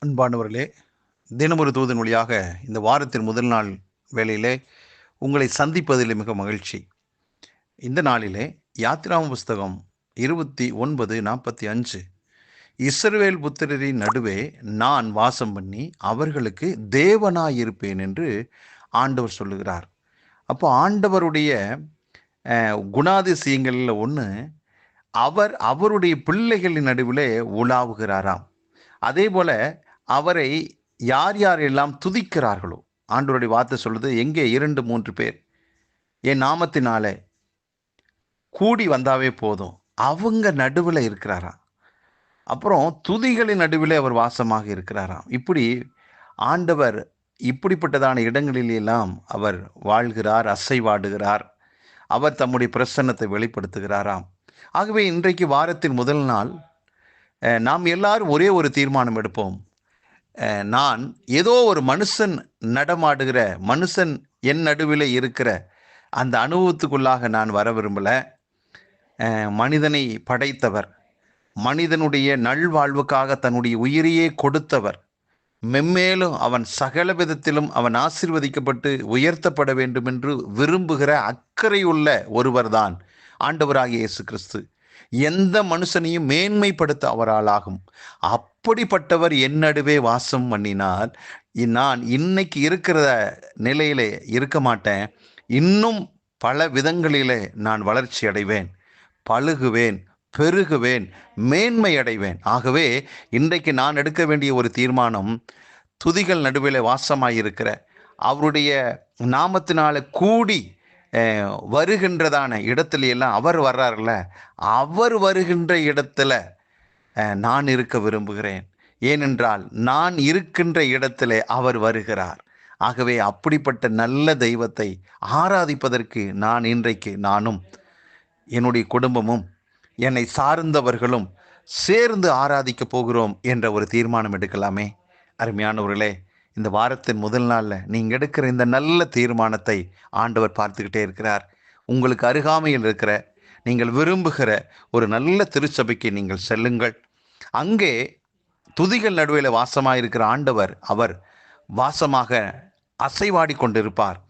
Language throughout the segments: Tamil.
அன்பானவர்களே, தினமொரு தூதன் வழியாக இந்த வாரத்தின் முதல் நாள் வேளையிலே உங்களை சந்திப்பதில் மிக மகிழ்ச்சி. இந்த நாளிலே யாத்திராம புஸ்தகம் 29:45 இஸ்ரவேல் புத்திரரின் நடுவே நான் வாசம் பண்ணி அவர்களுக்கு தேவனாயிருப்பேன் என்று ஆண்டவர் சொல்லுகிறார். அப்போ ஆண்டவருடைய குணாதிசயங்களில் ஒன்று, அவருடைய பிள்ளைகளின் நடுவிலே உலாவுகிறாராம். அதே போல அவரை யார் யாரெல்லாம் துதிக்கிறார்களோ, ஆண்டவருடைய வார்த்தை சொல்லுது, எங்கே 2-3 பேர் என் நாமத்தினாலே கூடி வந்தாவே போதும், அவங்க நடுவில் இருக்கிறாராம். அப்புறம் துதிகளின் நடுவில் அவர் வாசமாக இருக்கிறாராம். இப்படி ஆண்டவர் இப்படிப்பட்டதான இடங்களிலெல்லாம் அவர் வாழ்கிறார், அசைவாடுகிறார். அவர் தம்முடைய பிரசன்னத்தை வெளிப்படுத்துகிறாராம். ஆகவே இன்றைக்கு வாரத்தின் முதல் நாள் நாம் எல்லாரும் ஒரே ஒரு தீர்மானம் எடுப்போம். நான் ஏதோ ஒரு மனுஷன் நடமாடுகிற, மனுஷன் என் நடுவில் இருக்கிற அந்த அனுபவத்துக்குள்ளாக நான் வர விரும்பலை. மனிதனை படைத்தவர், மனிதனுடைய நல்வாழ்வுக்காக தன்னுடைய உயிரையே கொடுத்தவர், மென்மேலும் அவன் சகல விதத்திலும் அவன் ஆசீர்வதிக்கப்பட்டு உயர்த்தப்பட வேண்டும் என்று விரும்புகிற அக்கறையுள்ள ஒருவர்தான் ஆண்டவராகிய இயேசு கிறிஸ்து. எந்த மனுஷனையும் மேன்மைப்படுத்த அவரால் ஆகும். அப்படிப்பட்டவர் என் நடுவே வாசம் பண்ணினால் நான் இன்னைக்கு இருக்கிற நிலையிலே இருக்க மாட்டேன். இன்னும் பல விதங்களிலே நான் வளர்ச்சி அடைவேன், பழுகுவேன், பெருகுவேன், மேன்மை அடைவேன். ஆகவே இன்றைக்கு நான் எடுக்க வேண்டிய ஒரு தீர்மானம், துதிகள் நடுவில் வாசமாயிருக்கிற அவருடைய நாமத்தினால கூடி வருகின்றதான இடத்துல எல்லாம் அவர் வர்றார்ல, அவர் வருகின்ற இடத்துல நான் இருக்க விரும்புகிறேன். ஏனென்றால் நான் இருக்கின்ற இடத்துல அவர் வருகிறார். ஆகவே அப்படிப்பட்ட நல்ல தெய்வத்தை ஆராதிப்பதற்கு நான் இன்றைக்கு நானும் என்னுடைய குடும்பமும் என்னை சார்ந்தவர்களும் சேர்ந்து ஆராதிக்க போகிறோம் என்ற ஒரு தீர்மானம் எடுக்கலாமே. அருமையானவர்களே, இந்த வாரத்தின் முதல் நாளில் நீங்கள் எடுக்கிற இந்த நல்ல தீர்மானத்தை ஆண்டவர் பார்த்துக்கிட்டே இருக்கிறார். உங்களுக்கு அருகாமையில் இருக்கிற, நீங்கள் விரும்புகிற ஒரு நல்ல திருச்சபைக்கு நீங்கள் செல்லுங்கள். அங்கே துதிகள் நடுவில் வாசமாக இருக்கிற ஆண்டவர், அவர் வாசமாக அசைவாடி கொண்டிருப்பார்.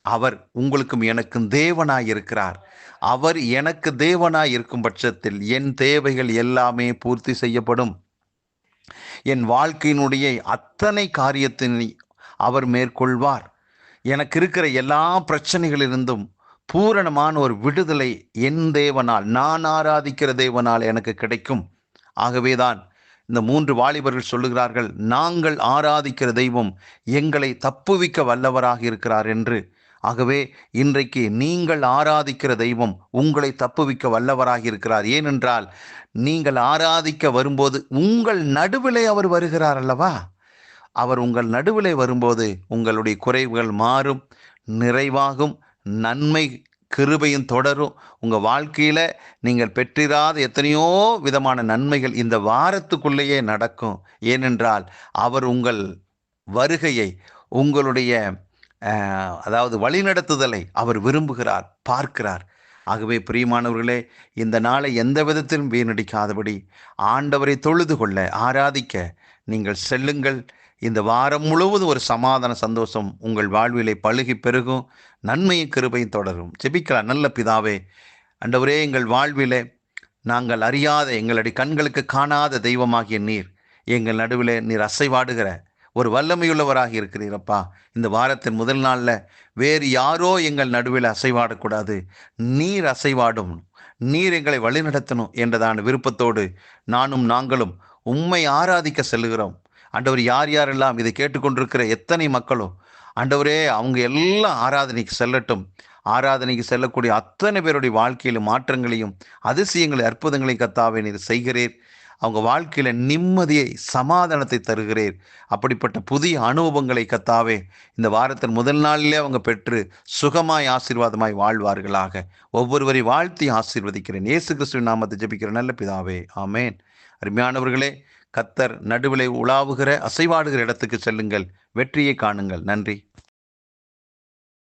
அவர் உங்களுக்கும் எனக்கும் தேவனாய் இருக்கிறார். அவர் எனக்கு தேவனாய் இருக்கும் பட்சத்தில் என் தேவைகள் எல்லாமே பூர்த்தி செய்யப்படும். என் வாழ்க்கையினுடைய அத்தனை காரியத்தினை அவர் மேற்கொள்வார். எனக்கு இருக்கிற எல்லா பிரச்சனைகளிலிருந்தும் பூரணமான ஒரு விடுதலை என் தேவனால், நான் ஆராதிக்கிற தேவனால் எனக்கு கிடைக்கும். ஆகவேதான் இந்த 3 வாலிபர்கள் சொல்லுகிறார்கள், நாங்கள் ஆராதிக்கிற தெய்வம் எங்களை தப்புவிக்க வல்லவராக இருக்கிறார் என்று. ஆகவே இன்றைக்கு நீங்கள் ஆராதிக்கிற தெய்வம் உங்களை தப்புவிக்க வல்லவராக இருக்கிறார். ஏனென்றால் நீங்கள் ஆராதிக்க வரும்போது உங்கள் நடுவிலே அவர் வருகிறார் அல்லவா. அவர் உங்கள் நடுவிலே வரும்போது உங்களுடைய குறைவுகள் மாறும், நிறைவாகும், நன்மை கிருபையும் தொடரும். உங்கள் வாழ்க்கையில் நீங்கள் பெற்றிராத எத்தனையோ விதமான நன்மைகள் இந்த வாரத்துக்குள்ளேயே நடக்கும். ஏனென்றால் அவர் உங்கள் வருகையை, உங்களுடைய அதாவது வழிநடத்துதலை அவர் விரும்புகிறார், பார்க்கிறார். ஆகவே பிரியமானவர்களே, இந்த நாளை எந்த விதத்திலும் வீணடிக்காதபடி ஆண்டவரை தொழுது கொள்ள, ஆராதிக்க நீங்கள் செல்லுங்கள். இந்த வாரம் முழுவதும் ஒரு சமாதான சந்தோஷம் உங்கள் வாழ்விலே பழுகி பெருகும், நன்மையும் கிருபையும் தொடரும். ஜெபிக்கலாம். நல்ல பிதாவே, ஆண்டவரே, எங்கள் வாழ்விலே நாங்கள் அறியாத, எங்களுடைய கண்களுக்கு காணாத தெய்வமாகிய நீர் எங்கள் நடுவிலே நீர் அசைவாடுகிற ஒரு வல்லமையுள்ளவராக இருக்கிறீரப்பா. இந்த வாரத்தின் முதல் நாளில் வேறு யாரோ எங்கள் நடுவில் அசைவாடக்கூடாது, நீர் அசைவாடும், நீர் எங்களை வழிநடத்தணும் என்றதான விருப்பத்தோடு நாங்களும் உம்மை ஆராதிக்க செல்லுகிறோம். ஆண்டவர், யார் யாரெல்லாம் இதை கேட்டுக்கொண்டிருக்கிற எத்தனை மக்களும் ஆண்டவரே, அவங்க எல்லாம் ஆராதனைக்கு செல்லட்டும். ஆராதனைக்கு செல்லக்கூடிய அத்தனை பேருடைய வாழ்க்கையிலும் மாற்றங்களையும் அதிசயங்களையும் அற்புதங்களையும் கர்த்தாவே நீர் செய்கிறீர். அவங்க வாழ்க்கையில் நிம்மதியை, சமாதானத்தை தருகிறீர். அப்படிப்பட்ட புதிய அனுபவங்களை கர்த்தாவே இந்த வாரத்தின் முதல் நாளிலே அவங்க பெற்று சுகமாய் ஆசீர்வாதமாய் வாழ்வார்களாக. ஒவ்வொருவரை வாழ்த்தி ஆசீர்வதிக்கிறேன். இயேசு கிறிஸ்துவின் நாமத்தை ஜெபிக்கிற நல்ல பிதாவே, ஆமேன். அருமையானவர்களே, கர்த்தர் நடுவிலே உலாவுகிற, அசைவாடுகிற இடத்துக்கு செல்லுங்கள், வெற்றியை காணுங்கள். நன்றி.